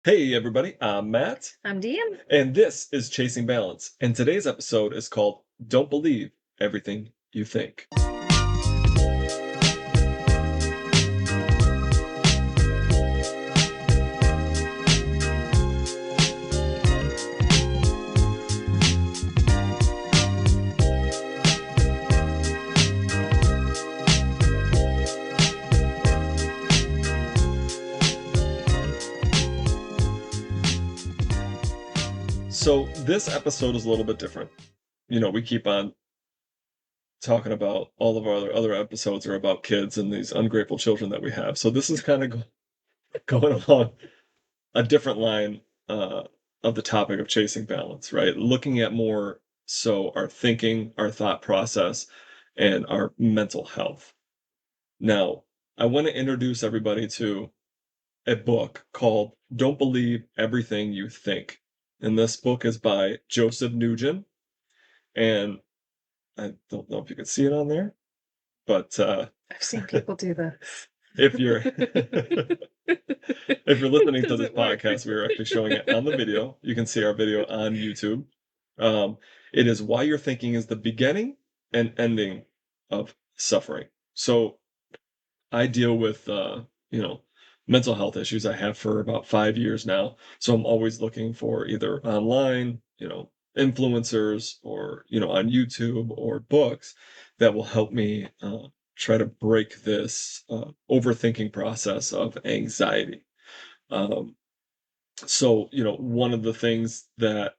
Hey everybody, I'm Matt, I'm DM. and this is Chasing Balance. And today's episode is called Don't Believe Everything You Think. So, this episode is a little bit different. We keep on talking about all of our other episodes are about kids and these ungrateful children that we have. So, this is kind of going along a different line uh, of the topic of chasing balance, right? Looking at more so our thinking, our thought process, and our mental health. Now, I want to introduce everybody to a book called Don't Believe Everything You Think. And this book is by Joseph Nugent. And I don't know if you can see it on there, but I've seen people do this. if you're if you're It listening to this doesn't work. podcast, we are actually showing it on the video. You can see our video on YouTube. Um, it is Why Your Thinking is the Beginning and Ending of Suffering. So I deal with mental health issues. I have for about 5 years now. So I'm always looking for either online, influencers or on YouTube or books that will help me try to break this overthinking process of anxiety. Um, so one of the things that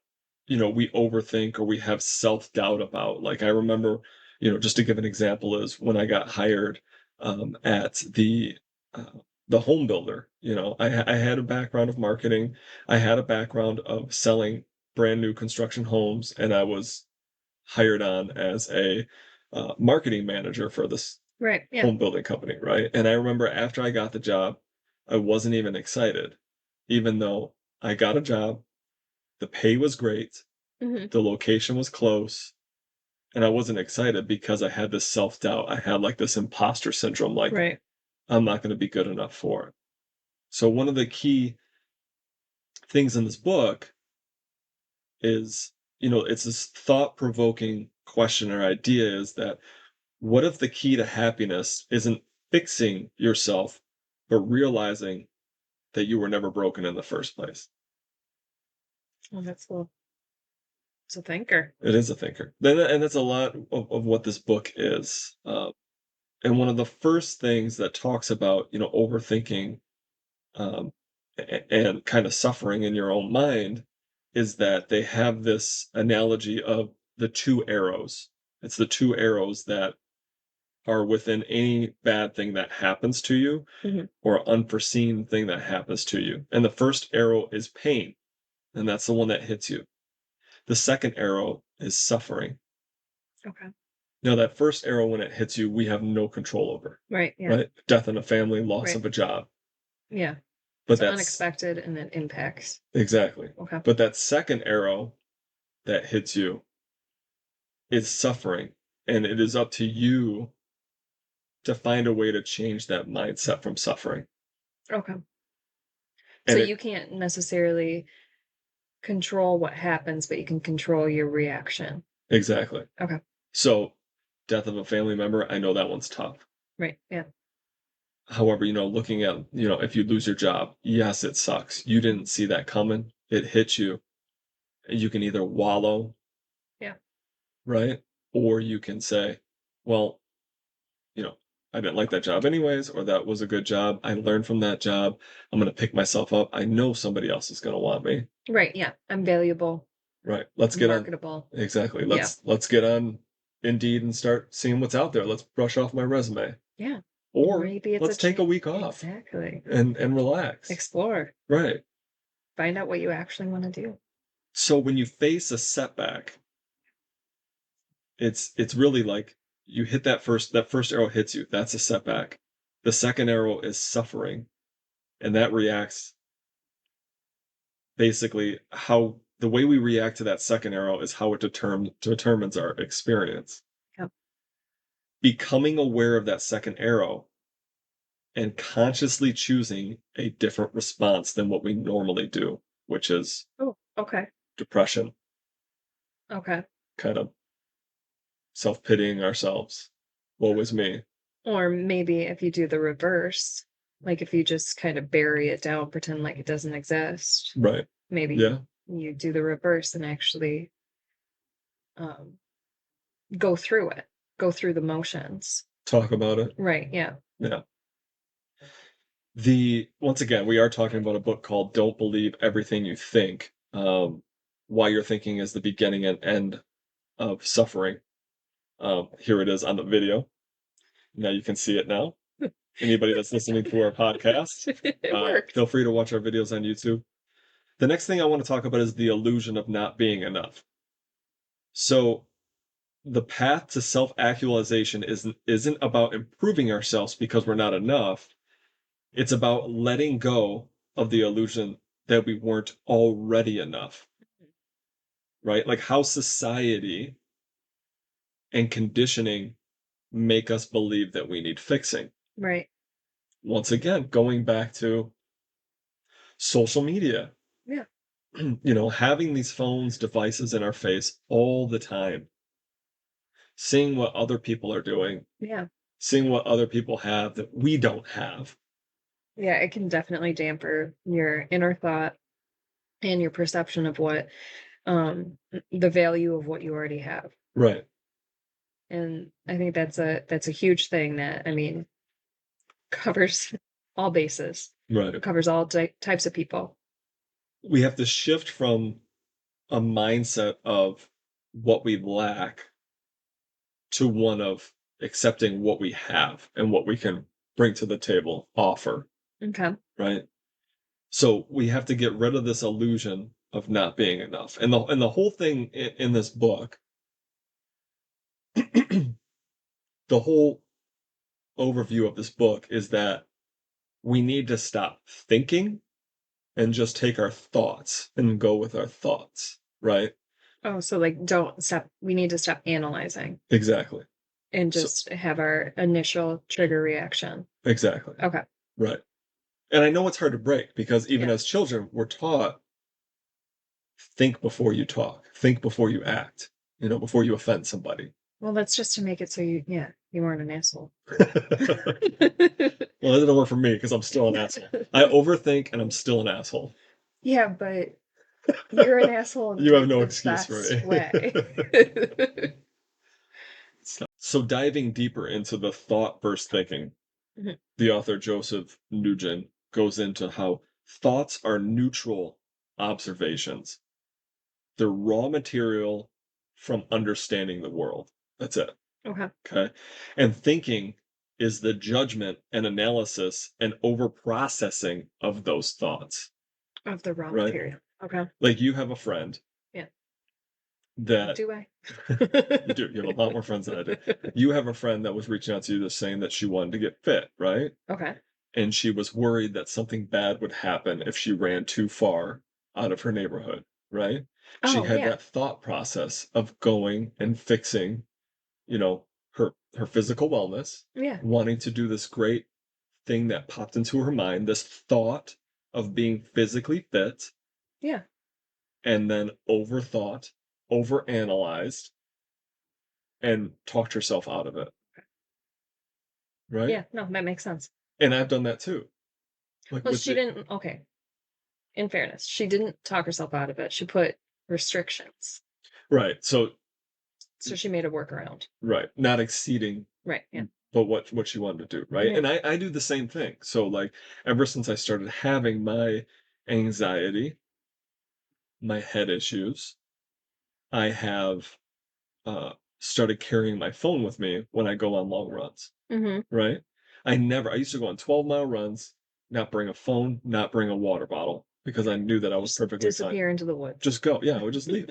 we overthink or we have self-doubt about, like I remember, just to give an example, is when I got hired at uh, the home builder. I had a background of marketing. I had a background of selling brand new construction homes, and I was hired on as a marketing manager for this Right. Yeah. home building company, right? And I remember after I got the job, I wasn't even excited, even though I got a job, the pay was great, Hmm. the location was close, and I wasn't excited because I had this self-doubt. I had like this imposter syndrome, like Right. I'm not going to be good enough for it. So one of the key things in this book is, it's this thought-provoking question or idea is that what if the key to happiness isn't fixing yourself, but realizing that you were never broken in the first place? Well, it's a thinker. It is a thinker. And that's a lot of what this book is. And one of the first things that talks about, overthinking um, and kind of suffering in your own mind is that they have this analogy of the two arrows. It's the two arrows that are within any bad thing that happens to you Hmm. or unforeseen thing that happens to you. And the first arrow is pain, and that's the one that hits you. The second arrow is suffering. Okay. Now, that first arrow, when it hits you, we have no control over, Right. Yeah. right? Death in a family, loss Right. of a job. Yeah. But So that's unexpected and then impacts. exactly. Okay. But that second arrow that hits you is suffering. And it is up to you to find a way to change that mindset from suffering. Okay. So And it you can't necessarily control what happens, but you can control your reaction. exactly. Okay. So, death of a family member, I know that one's tough. Right. Yeah. However, looking at, if you lose your job, yes, it sucks. You didn't see that coming. It hit you. You can either wallow, Yeah. right? Or you can say, well, you know, I didn't like that job anyways, or that was a good job. I learned from that job. I'm going to pick myself up. I know somebody else is going to want me. Right. Yeah. I'm valuable. Right. Let's I'm get on. marketable. Exactly. Yeah. Let's get on Indeed and start seeing what's out there. Let's brush off my resume. Yeah. Or Maybe it's a let's take a change. week off Exactly. and relax. Explore. Right. Find out what you actually want to do. So when you face a setback, it's really like you hit that first arrow hits you. That's a setback. The second arrow is suffering, and that reacts basically how the way we react to that second arrow is how it determines our experience. Yep. Becoming aware of that second arrow and consciously choosing a different response than what we normally do, which is Oh, okay. depression, Okay. kind of self-pitying ourselves. Woe is me. Or maybe if you do the reverse, like if you just kind of bury it down, pretend like it doesn't exist, Right. maybe Yeah. you do the reverse and actually um, go through it, go through the motions. Talk about it. Right. Yeah. Yeah. The once again, we are talking about a book called Don't Believe Everything You Think. Why Your Thinking is the Beginning and End of Suffering. Here it is on the video. Now you can see it now. Anybody that's listening to our podcast, It works. feel free to watch our videos on YouTube. The next thing I want to talk about is the illusion of not being enough. So the path to self-actualization isn't about improving ourselves because we're not enough. It's about letting go of the illusion that we weren't already enough, right? Like how society and conditioning make us believe that we need fixing. Right. Once again, going back to social media, Yeah. having these phones, devices in our face all the time, seeing what other people are doing, Yeah. seeing what other people have that we don't have. Yeah. It can definitely damper your inner thought and your perception of what the value of what you already have. Right, And I think that's a huge thing that, I mean, covers all bases. right. It covers all types of people. We have to shift from a mindset of what we lack to one of accepting what we have and what we can bring to the table, offer, Okay. right? So we have to get rid of this illusion of not being enough. And the whole thing in this book, the whole overview of this book is that we need to stop thinking and just take our thoughts and go with our thoughts, right? Oh, so like don't stop. We need to stop analyzing Exactly. and So just have our initial trigger reaction. exactly. Okay. Right. And I know it's hard to break because even Yeah. as children, we're taught think before you talk, think before you act, before you offend somebody. Well, that's just to make it so you weren't an asshole. Well, it didn't work for me because I'm still an asshole. I overthink and I'm still an asshole. Yeah, but you're an asshole in You have like no the excuse for best me. way. So diving deeper into the thought-first thinking, Mhm. the author Joseph Nugent goes into how thoughts are neutral observations. They're raw material from understanding the world. That's it. Okay. Okay. And thinking is the judgment and analysis and over processing of those thoughts, Of the raw right? material. Okay. Like you have a friend Yeah. that Do I? you do, you have a lot more friends than I do. You have a friend that was reaching out to you just saying that she wanted to get fit, right? Okay. And she was worried that something bad would happen if she ran too far out of her neighborhood, right? She Oh, had yeah. that thought process of going and fixing, her physical wellness, Yeah. wanting to do this great thing that popped into her mind, this thought of being physically fit, Yeah. and then overthought, overanalyzed, and talked herself out of it, right? Yeah. No, that makes sense. And I've done that too. Like Well, with she the didn't okay. In fairness, she didn't talk herself out of it. She put restrictions. right. So So she made a workaround. right, not exceeding Right. Yeah. but what she wanted to do, right? Yeah. And I do the same thing. So like ever since I started having my anxiety, my head issues, I have started carrying my phone with me when I go on long runs, Mhm. right? I used to go on 12-mile runs, not bring a phone, not bring a water bottle because I knew that I was Just perfectly fine. disappear into the woods. Just go. Yeah, I would just leave.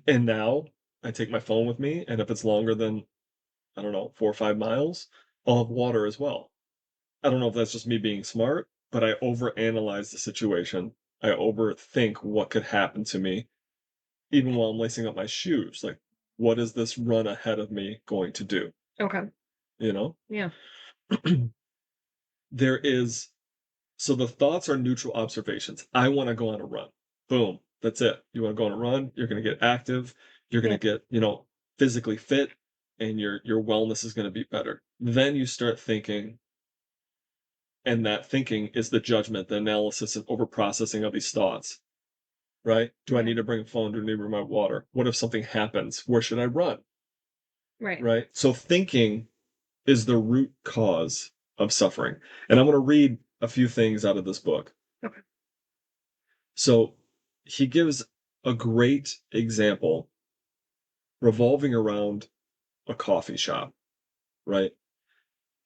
And now I take my phone with me, and if it's longer than, I don't know, 4 or 5 miles, I'll have water as well. I don't know if that's just me being smart, but I overanalyze the situation. I overthink what could happen to me, even while I'm lacing up my shoes. Like, what is this run ahead of me going to do? Okay. You know? Yeah. There is so the thoughts are neutral observations. I want to go on a run. Boom. That's it. You want to go on a run, you're going to get active, you're going Yeah. to get, physically fit, and your wellness is going to be better. Then you start thinking, and that thinking is the judgment, the analysis and over processing of these thoughts, right? Do I Yeah. need to bring a phone? Do I need to bring my water? What if something happens? Where should I run? Right. Right? So thinking is the root cause of suffering. And I'm going to read a few things out of this book. Okay. So he gives a great example revolving around a coffee shop, right?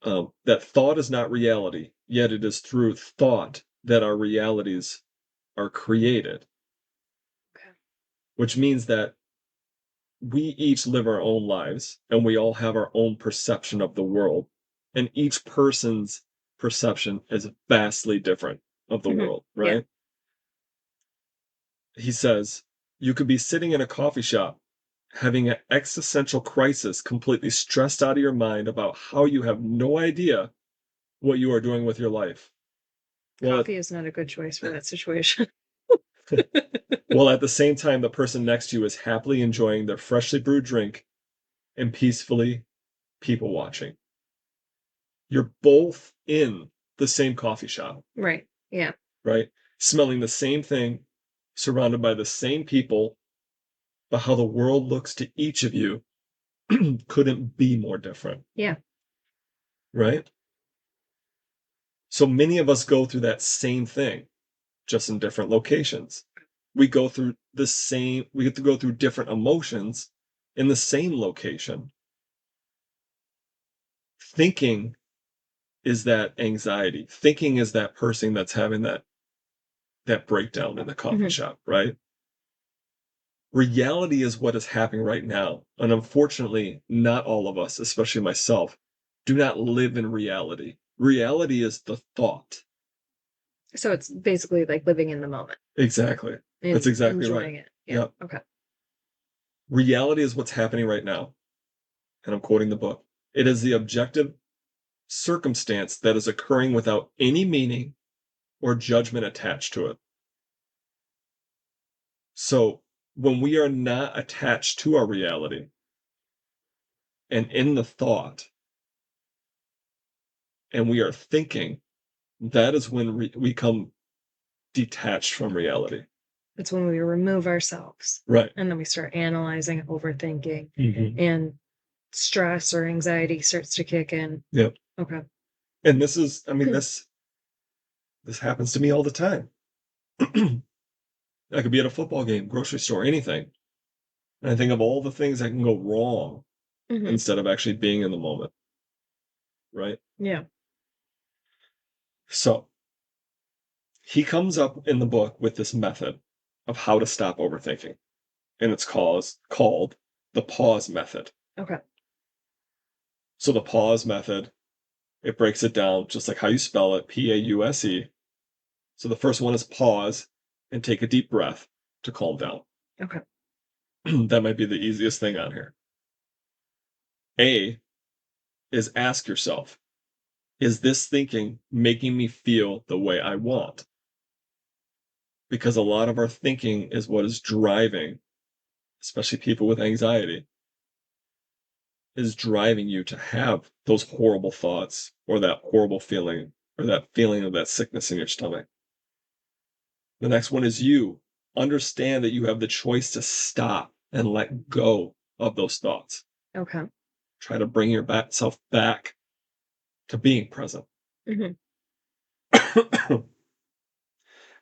That thought is not reality, yet it is through thought that our realities are created, Okay. which means that we each live our own lives and we all have our own perception of the world. And each person's perception is vastly different of the Mhm. world, Yeah. right? He says, you could be sitting in a coffee shop having an existential crisis, completely stressed out of your mind about how you have no idea what you are doing with your life. Well, Coffee is not a good choice for that situation. well, at the same time, the person next to you is happily enjoying their freshly brewed drink and peacefully people watching. You're both in the same coffee shop, Right. Yeah. right? Smelling the same thing, surrounded by the same people, but how the world looks to each of you couldn't be more different, Yeah. right? So many of us go through that same thing, just in different locations. We get to go through different emotions in the same location. Thinking is that anxiety. Thinking is that person that's having that breakdown in the coffee Mhm. shop, right? Reality is what is happening right now. And unfortunately, not all of us, especially myself, do not live in reality. Reality is the thought. So it's basically like living in the moment Exactly. That's and exactly right. enjoying it. Yeah. Yep. Okay. Reality is what's happening right now. And I'm quoting the book. It is the objective circumstance that is occurring without any meaning or judgment attached to it. So when we are not attached to our reality and in the thought, and we are thinking, that is when we come detached from reality. It's when we remove ourselves Right. and then we start analyzing, overthinking, Hmm. and stress or anxiety starts to kick in. Yep. Okay. And I mean, this happens to me all the time. I could be at a football game, grocery store, anything. And I think of all the things that can go wrong Hmm. instead of actually being in the moment. Right. Yeah. So he comes up in the book with this method of how to stop overthinking. And it's called the pause method. Okay. So the pause method, it breaks it down just like how you spell it, Pause. So the first one is pause and take a deep breath to calm down. Okay. That might be the easiest thing on here. A is ask yourself, is this thinking making me feel the way I want? Because a lot of our thinking is what is driving, especially people with anxiety, is driving you to have those horrible thoughts or that horrible feeling or that feeling of that sickness in your stomach. The next one is you. Understand that you have the choice to stop and let go of those thoughts. Okay. Try to bring self back to being present. Hmm.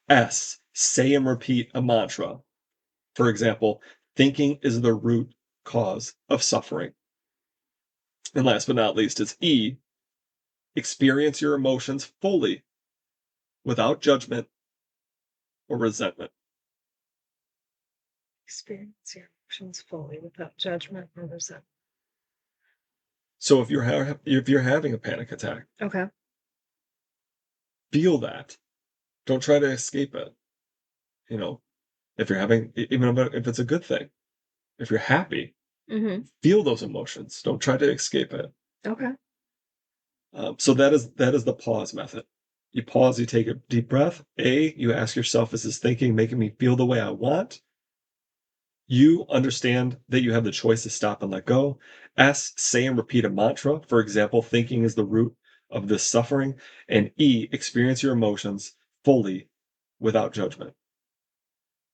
S, say and repeat a mantra. For example, thinking is the root cause of suffering. And last but not least is E, experience your emotions fully without judgment or resentment. Experience your emotions fully without judgment or resentment. So if you're having a panic attack, Okay. feel that. Don't try to escape it. You know, if you're having even if it's a good thing, if you're happy, Hmm. feel those emotions. Don't try to escape it. Okay. So that is the pause method. You pause, you take a deep breath. A, you ask yourself, is this thinking making me feel the way I want? You understand that you have the choice to stop and let go. S, say and repeat a mantra. For example, thinking is the root of this suffering. And E, experience your emotions fully without judgment.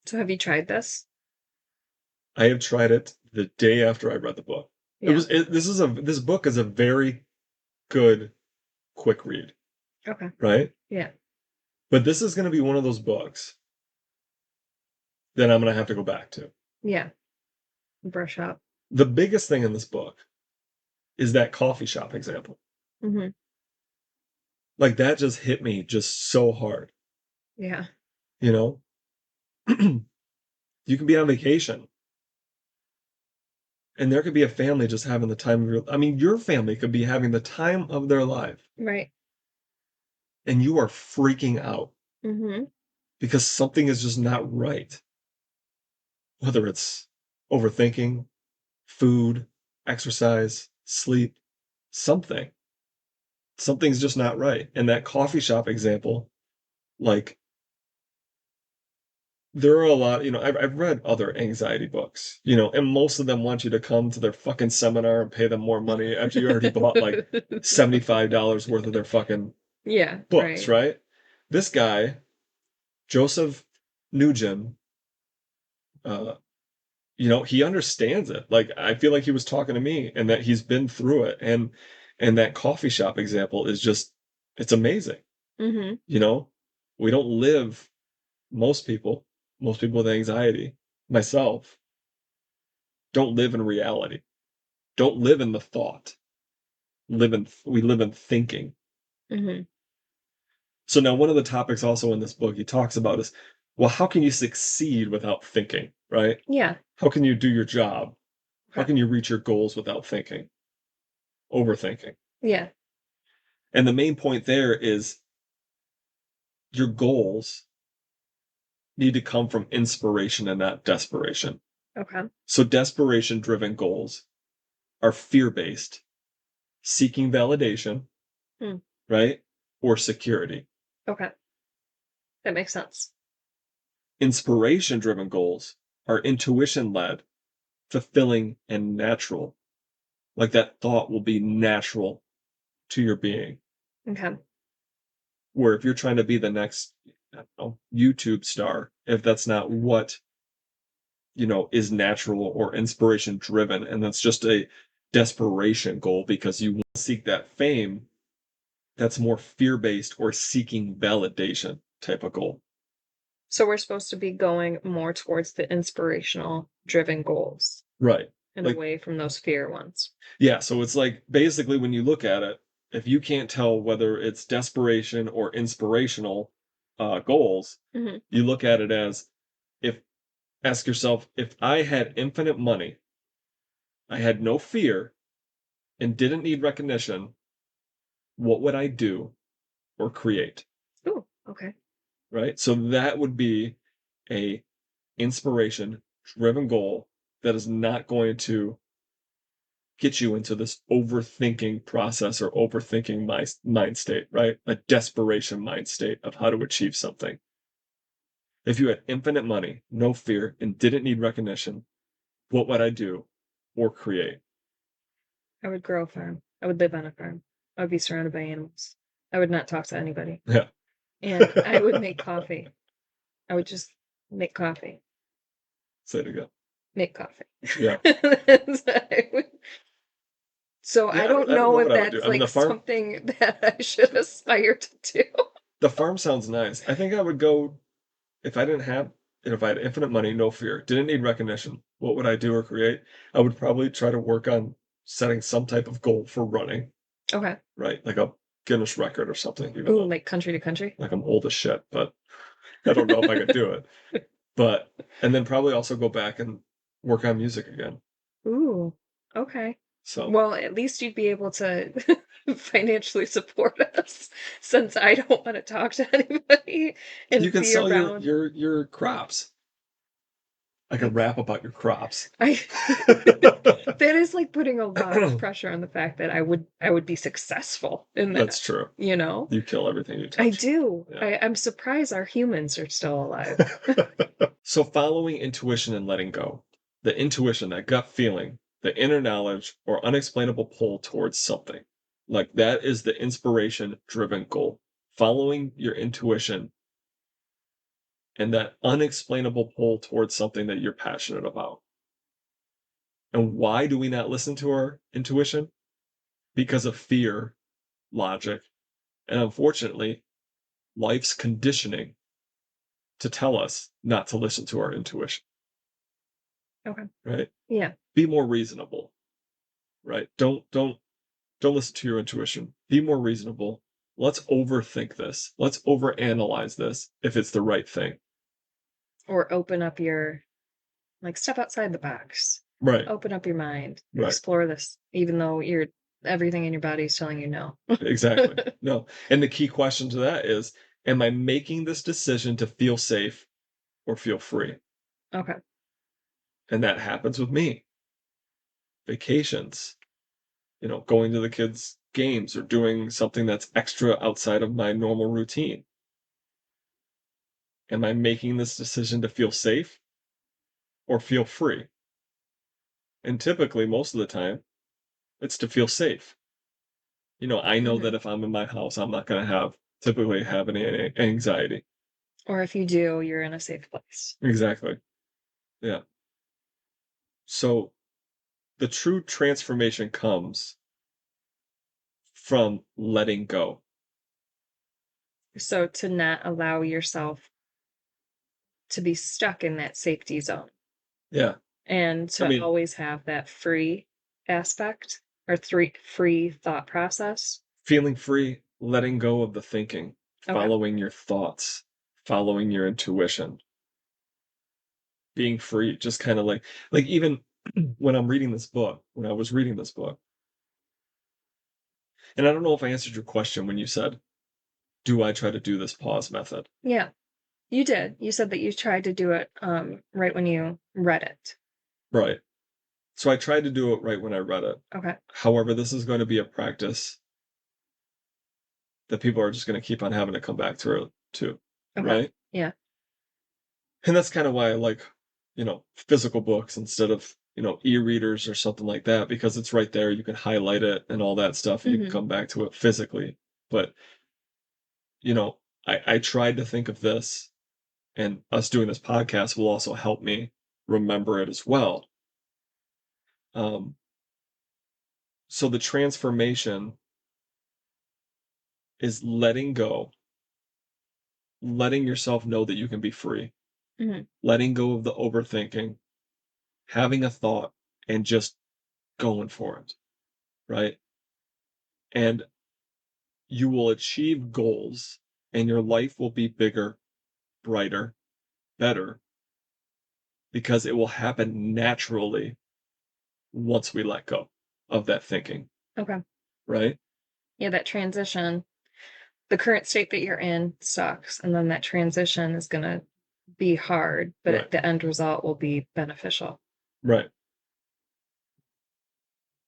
So have you tried this? I have tried it the day after I read the book. Yeah. This book is a very good quick read, Okay. right? Yeah. But this is going to be one of those books that I'm going to have to go back to. Yeah. Brush up. The biggest thing in this book is that coffee shop example. Hmm. Like that just hit me just so hard, Yeah. you know? You can be on vacation and there could be a family just having the time of your family could be having the time of their life Right. and you are freaking out Hmm. because something is just not right. Whether it's overthinking, food, exercise, sleep, something. Something's just not right. And that coffee shop example, like there are a lot, I've read other anxiety books, and most of them want you to come to their fucking seminar and pay them more money after you already bought like $75 worth of their fucking Yeah. books, Right. right? This guy, Joseph Nugent, uh, he understands it. Like I feel like he was talking to me and that he's been through it. And that coffee shop example is just it's amazing. Hmm. You know, we don't live most people with anxiety, myself, don't live in reality. Don't live in the thought. We live in thinking. Hmm. So now one of the topics also in this book he talks about is, well, how can you succeed without thinking, right? Yeah. How can you do your job? How Okay. can you reach your goals without thinking? Overthinking. Yeah. And the main point there is your goals need to come from inspiration and not desperation. Okay. So desperation driven goals are fear based, seeking validation, Hmm. right? Or security. Okay. That makes sense. Inspiration driven goals are intuition led, fulfilling, and natural. Like that thought will be natural to your being. Okay. Where if you're trying to be the next, I don't know, YouTube star, if that's not what, is natural or inspiration driven, and that's just a desperation goal because you want to seek that fame, that's more fear based or seeking validation type of goal. So we're supposed to be going more towards the inspirational driven goals Right. and Like, away from those fear ones. yeah, so it's like basically when you look at it, if you can't tell whether it's desperation or inspirational goals, Hmm. you look at it as if ask yourself, if I had infinite money, I had no fear, and didn't need recognition, what would I do or create? Oh, okay. Right? So that would be a inspiration driven goal that is not going to get you into this overthinking process or overthinking mind state, right? A desperation mind state of how to achieve something. If you had infinite money, no fear, and didn't need recognition, what would I do or create? I would grow a farm. I would live on a farm. I would be surrounded by animals. I would not talk to anybody. Yeah. And I would make coffee. I would just make coffee. Say it again. Make coffee. Yeah. So I Yeah, don't I don't know know if what I would do. that's I mean, like something that I should aspire to do. the farm sounds nice. I think I would go if I didn't have if I had infinite money, no fear, didn't need recognition. What would I do or create? I would probably try to work on setting some type of goal for running, Okay. right? Like a Guinness record or something, even Ooh, though like country to country. like I'm old as shit, but I don't know if I could do it. But and then probably also go back and work on music again. Ooh, okay. So Well, at least you'd be able to financially support us since I don't want to talk to anybody you and can be sell your around. your your crops. I could rap about your crops. I that is like putting a lot of pressure on the fact that I would be successful in that, That's true. you know? You kill everything you I touch. do. Yeah. I'm surprised our humans are still alive. So following intuition and letting go. The intuition, that gut feeling, the inner knowledge or unexplainable pull towards something. Like that is the inspiration driven goal. Following your intuition and that unexplainable pull towards something that you're passionate about. And why do we not listen to our intuition? Because of fear, logic, and unfortunately, life's conditioning to tell us not to listen to our intuition, Okay. right? Yeah. Be more reasonable, right? Don't listen to your intuition. Be more reasonable. Let's overthink this. Let's overanalyze this if it's the right thing. Or open up your like step outside the box. Right, Open up your mind. right. Explore this, even though you're everything in your body is telling you no. Exactly. No. And the key question to that is, am I making this decision to feel safe or feel free? Okay. And that happens with me. Vacations, going to the kids' games or doing something that's extra outside of my normal routine. Am I making this decision to feel safe or feel free? And typically, most of the time, it's to feel safe. I know that Mhm. if I'm in my house, I'm not going to typically have any anxiety. Or if you do, you're in a safe place. Exactly. Yeah. So the true transformation comes from letting go. So to not allow yourself to be stuck in that safety zone Yeah. and I to mean, always have that free aspect or free thought process. feeling free, letting go of the thinking, Okay. following your thoughts, following your intuition, being free, just kind of like even when I was reading this book, and I don't know if I answered your question when you said, do I try to do this pause method? Yeah. You did. You said that you tried to do it right when you read it. Right. So I tried to do it right when I read it. Okay. However, this is going to be a practice that people are just going to keep on having to come back to, Okay. right? Yeah. And that's kind of why I like, physical books instead of, e-readers or something like that, because it's right there. You can highlight it and all that stuff, and you can Hmm. come back to it physically. But, you know, I tried to think of this, and us doing this podcast will also help me remember it as well. Um, so the transformation is letting go, letting yourself know that you can be free, Hmm. letting go of the overthinking, having a thought, and just going for it, right? And you will achieve goals and your life will be bigger, brighter, better because it will happen naturally once we let go of that thinking, Okay. right? Yeah, that transition, the current state that you're in sucks. And then that transition is going to be hard, but Right. the end result will be beneficial. Right.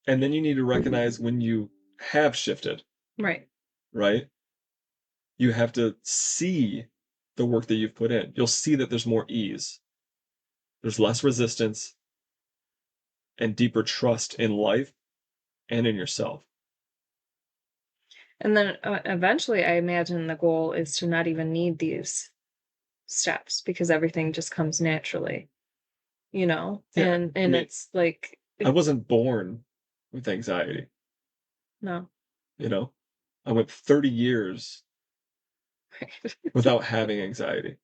And then you need to recognize when you have shifted, Right. right? You have to see the work that you've put in. You'll see that there's more ease, there's less resistance, and deeper trust in life and in yourself. And then eventually, I imagine the goal is to not even need these steps because everything just comes naturally, you know? Yeah. I And mean, it's like, I wasn't born with anxiety, no. you know? I went 30 years Right. without having anxiety.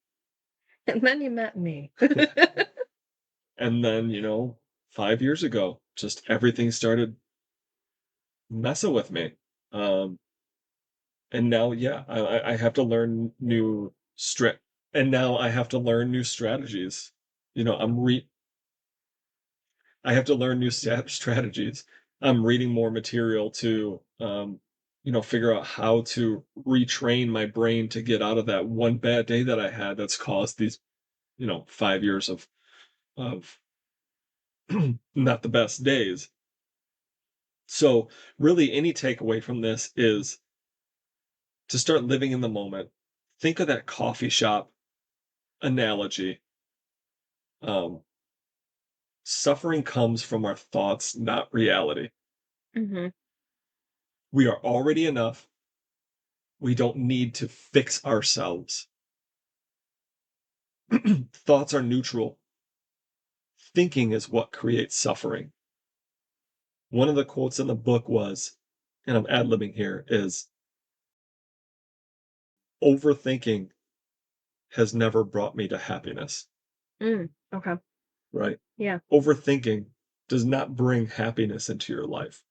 And then you met me. And then, 5 years ago, just everything started messing with me. Um, and now, yeah, I have to learn new and now I have to learn new strategies. You know, I have to learn new strategies. I'm reading more material to, figure out how to retrain my brain to get out of that one bad day that I had that's caused these, 5 years of not the best days. So, really, any takeaway from this is to start living in the moment. Think of that coffee shop analogy. Um, Suffering comes from our thoughts, not reality. Mhm. We are already enough. We don't need to fix ourselves. Thoughts are neutral. Thinking is what creates suffering. One of the quotes in the book was, and I'm ad libbing here, is overthinking has never brought me to happiness, Okay. right? Yeah. Overthinking does not bring happiness into your life.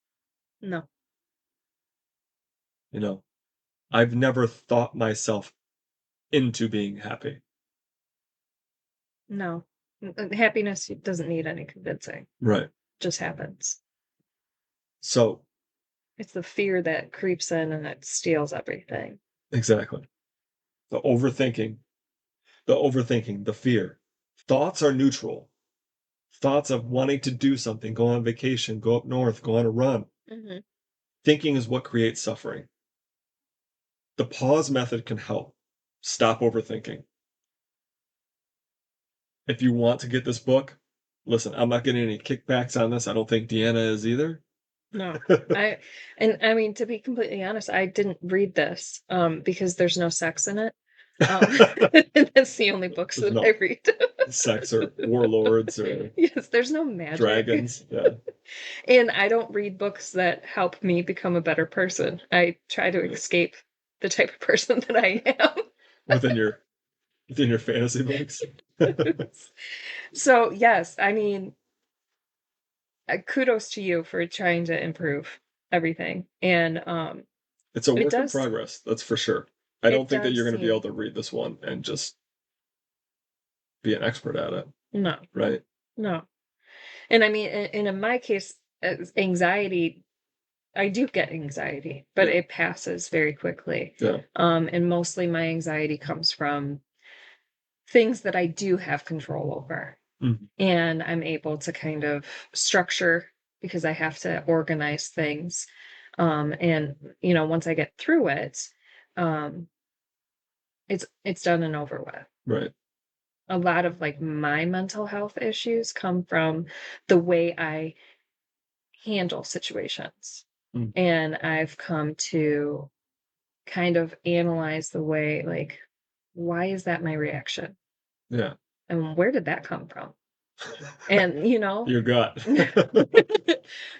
No. You know, I've never thought myself into being happy. No. Happiness doesn't need any convincing. Right. Just happens. So, It's the fear that creeps in and it steals everything. exactly. The overthinking, the fear. Thoughts are neutral. Thoughts of wanting to do something, go on vacation, go up north, go on a run. Mhm. Thinking is what creates suffering. The pause method can help. Stop overthinking. If you want to get this book, listen, I'm not getting any kickbacks on this. I don't think Deanna is either. No. I I mean, to be completely honest, I didn't read this, because there's no sex in it. Um, that's the only books There's that I no read. sex or warlords or Yes, there's no magic. dragons. Yeah. And I don't read books that help me become a better person. I try to Yeah. escape the type of person that I Within your within your fantasy books. am. So, yes, I mean, kudos to you for trying to improve everything. And It's a it work in does progress, that's for sure. I don't it think that does you're gonna be able seem to read this one and just be an expert at it, no, right? no. And I mean, and in my case, anxiety, I do get anxiety, but Yeah, it passes very quickly. yeah. And mostly my anxiety comes from things that I do have control over. Mhm. And I'm able to kind of structure because I have to organize things. And once I get through it, um, it's done and over with. Right. A lot of like my mental health issues come from the way I handle situations. Mm, And I've come to kind of analyze the way, like, why is that my reaction? yeah. And where did that come from? And, Your gut.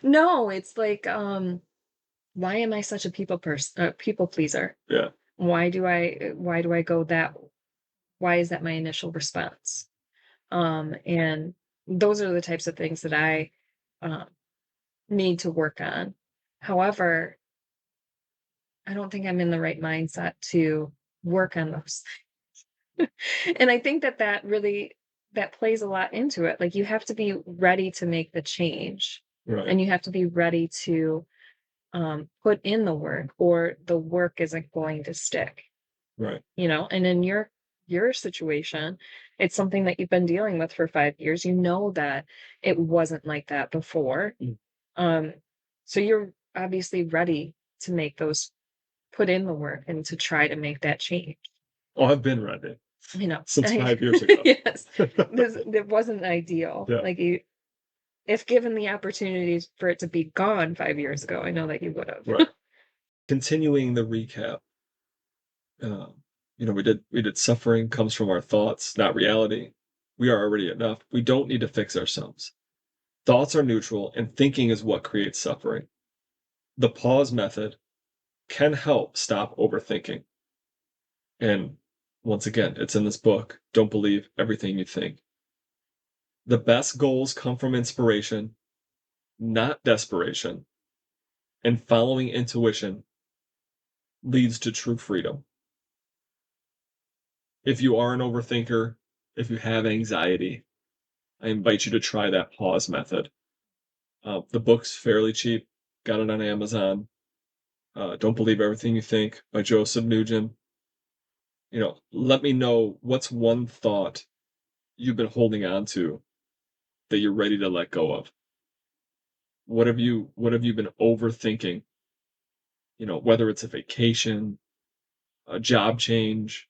no, it's like, why am I such a people pleaser? Yeah, Why do I go that, why is that my initial response? And those are the types of things that I um, need to work on. However, I don't think I'm in the right mindset to work on those. And I think that really that plays a lot into it. Like you have to be ready to make the change, right, and you have to be ready to put in the work, or the work isn't going to stick. right. And in your situation, it's something that you've been dealing with for 5 years. You know that it wasn't like that before. Mm. Um, so you're obviously ready to make those put in the work and to try to make that change. Oh, I've been ready since I 5 years ago. yes, this it wasn't ideal. Yeah, Like you, if given the opportunities for it to be gone 5 years ago, I know that you would have. right. Continuing the recap, we did suffering comes from our thoughts, not reality. We are already enough. We don't need to fix ourselves. Thoughts are neutral, and thinking is what creates suffering. The pause method can help stop overthinking. And once again, it's in this book. Don't believe everything you think. The best goals come from inspiration, not desperation, and following intuition leads to true freedom. If you are an overthinker, if you have anxiety, I invite you to try that pause method. The book's fairly cheap. Got it on Amazon. Don't Believe Everything You Think by Joseph Nugent. Let me know what's one thought you've been holding on to that you're ready to let go of? What have you been overthinking? Whether it's a vacation, a job change,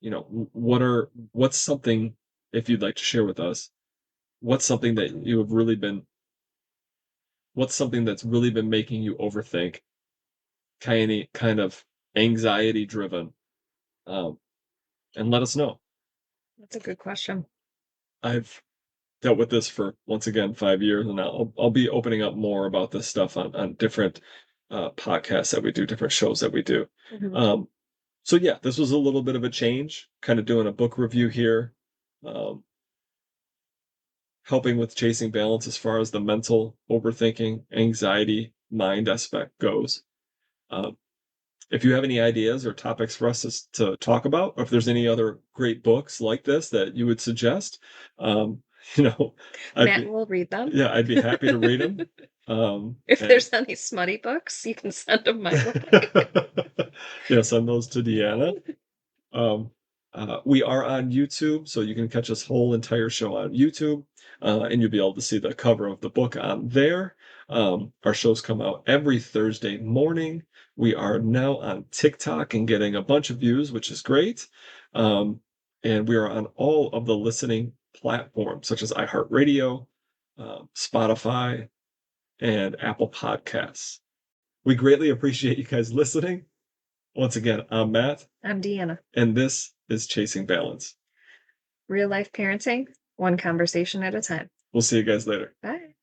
what's something, if you'd like to share with us, what's something that you have really been what's something that's really been making you overthink, kind of anxiety driven, um, and let us know. That's a good question. I've dealt with this for, once again, 5 years, and I'll be opening up more about this stuff on different podcasts that we do, different shows that we do. Mhm. Um, so yeah, this was a little bit of a change, kind of doing a book review here, um, helping with chasing balance as far as the mental overthinking, anxiety, mind aspect goes. Um, if you have any ideas or topics for us to talk about, or if there's any other great books like this that you would suggest, um, you know, I'd Matt be will read them. yeah, I'd be happy to read them. If And there's any smutty books, you can send them my way. yeah, send those to Deanna. Um, we are on YouTube, so you can catch this whole entire show on YouTube, and you'll be able to see the cover of the book on there. Our shows come out every Thursday morning. We are now on TikTok and getting a bunch of views, which is great. Um, and we are on all of the listening platforms, such as iHeartRadio, Spotify, and Apple Podcasts. We greatly appreciate you guys listening. Once again, I'm Matt, I'm Deanna. and this is Chasing Balance. Real life parenting, one conversation at a time. We'll see you guys later. Bye.